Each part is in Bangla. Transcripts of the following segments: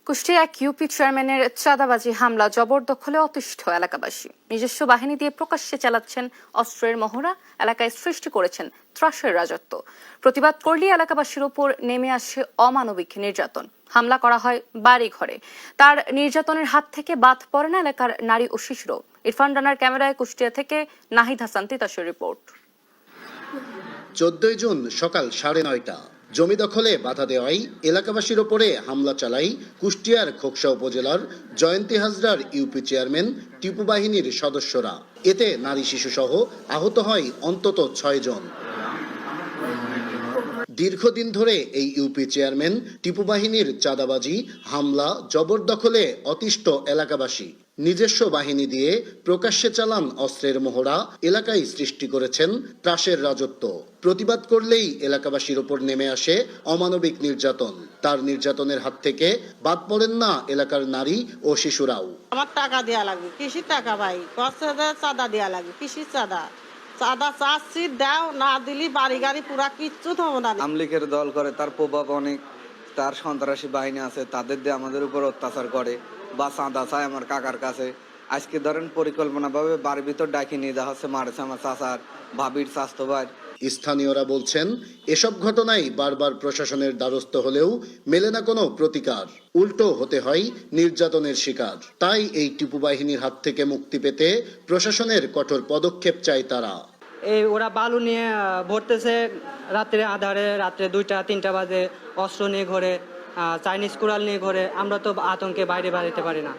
কুষ্টিয়া এক ইউপি চেয়ারম্যানের চাঁদাবাজি হামলা জবরদখলে অতিষ্ঠ এলাকাবাসী। নিজস্ব বাহিনী দিয়ে প্রকাশ্যে চালাচ্ছেন অস্ত্রের মহড়া, এলাকায় সৃষ্টি করেছেন ত্রাসের রাজত্ব। প্রতিবাদ করলে এলাকাবাসীর ওপর নেমে আসে অমানবিক নির্যাতন। হামলা করা হয় বাড়ি ঘরে। তার নির্যাতনের হাত থেকে বাদ পড়ে না এলাকার নারী ও শিশুরও। ইরফান রানার ক্যামেরায় কুষ্টিয়া থেকে নাহিদ হাসান তিতাসের রিপোর্ট। 14 জুন সকাল 9:30 জমি দখলে বাধা দেওয়ায় এলাকাবাসীর ওপরে হামলা চালায় কুষ্টিয়ার খোকসা উপজেলার জয়ন্তী হাজরার ইউপি চেয়ারম্যান টিপু বাহিনীর সদস্যরা। এতে নারী শিশু সহ আহত হয় অন্তত 6 জন। দীর্ঘদিন ধরে এই ইউপি চেয়ারম্যান টিপু বাহিনীর চাঁদাবাজি, হামলা, জবরদখলে অতিষ্ঠ এলাকাবাসী। নিজস্ব বাহিনী দিয়ে প্রকাশ্যে চালান অস্ত্রের মহড়া, এলাকায় সৃষ্টি করেছেন ত্রাসের রাজত্ব। প্রতিবাদ করলেই এলাকাবাসীর ওপর নেমে আসে অমানবিক নির্যাতন। তার নির্যাতনের হাত থেকে বাদ পড়েন না এলাকার নারী ও শিশুরাও। আমার টাকা দেওয়া লাগবে, কৃষির টাকা ভাই, চাঁদা দেওয়া লাগবে, কৃষির চাঁদা চাচ্ছি দাও, না দিলি বাড়ি গাড়ি পুরা কিচ্ছু থাকবো না। আমলিকের দল করে, তার প্রভাব অনেক, তার সন্ত্রাসী বাহিনী আছে, তাদের দিয়ে আমাদের উপর অত্যাচার করে বা চাঁদা চায় আমার কাকার কাছে। আজকে ধরেন পরিকল্পনাভাবে বাড়ির ভিতর ডাকি নিয়ে যাওয়া হচ্ছে, মারেছে আমার চাচার ভাবির স্বাস্থ্য ভাই। স্থানীয়রা বলছেন, এসব ঘটনায় বারবার প্রশাসনের দ্বারস্থ হলেও মেলে না কোনো প্রতিকার, উল্টো হতে হয় নির্যাতনের শিকার। তাই এই টিপু বাহিনীর হাত থেকে মুক্তি পেতে প্রশাসনের কঠোর পদক্ষেপ চায় তারা। ওরা বালু নিয়ে ভরতেছে রাত্রে আধারে, রাত্রে 2টা-3টা বাজে, অস্ত্র নিয়ে ঘরে, চাইনিজ কুড়াল নিয়ে ঘরে। আমরা তো আতঙ্কে বাইরে বাড়িতে পারি না।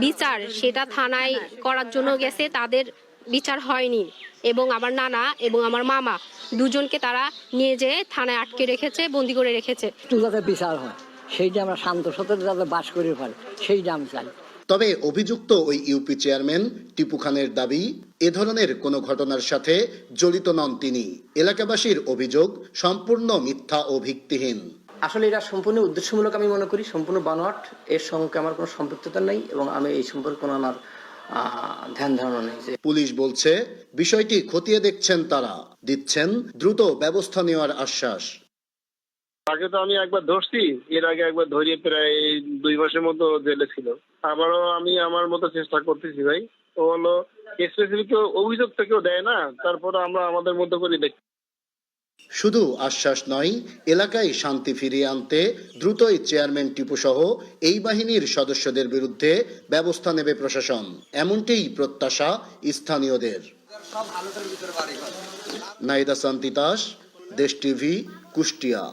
বিচার সেটা থানায় করার জন্য গেছে, তাদের বিচার হয়নি এবং আমার নানা এবং আমার মামা দুজনকে তারা নিয়ে যেয়ে থানায় আটকে রেখেছে, বন্দি করে রেখেছে। যাতে বিচার হয় সেইটা আমরা শান্ত সতর্ক যাতে বাস করে পারি সেইটা আমি চাই। তবে অভিযুক্ত ওই ইউপি চেয়ারম্যান টিপু খানের দাবি, এ ধরনের কোনো ঘটনার সাথে জড়িত নন তিনি। এলাকাবাসীর অভিযোগ সম্পূর্ণ মিথ্যা ও ভিত্তিহীন। আসলে এটা সম্পূর্ণ উদ্দেশ্যমূলক আমি মনে করি, সম্পূর্ণ বানোয়াট। এর সঙ্গে আমার কোনো সম্পৃক্ততা নেই এবং আমি এই সম্পর্কে কোনো আমার ধ্যান ধারণা নেই। পুলিশ বলছে বিষয়টি খতিয়ে দেখছেন তারা, দিচ্ছেন দ্রুত ব্যবস্থা নেওয়ার আশ্বাস। আগে তো আমি একবার ধরছি, এর আগে একবার ধরিয়ে প্রায় 2 মাসের মতো জেলে ছিল। আবারও আমি আমার মতো চেষ্টা করতেছি ভাই। ও হলো স্পেসিফিক অভিযোগ থেকেও দেয় না, তারপর আমরা আমাদের মতো করে দেখি। শুধু আশ্বাস নয়, এলাকায় শান্তি ফিরিয়ে আনতে দ্রুতই চেয়ারম্যান টিপু সহ এই বাহিনীর সদস্যদের বিরুদ্ধে ব্যবস্থা নেবে প্রশাসন, এমনটিই প্রত্যাশা স্থানীয়দের। নাহিদ হাসান তিতাস, দেশ টিভি, কুষ্টিয়া।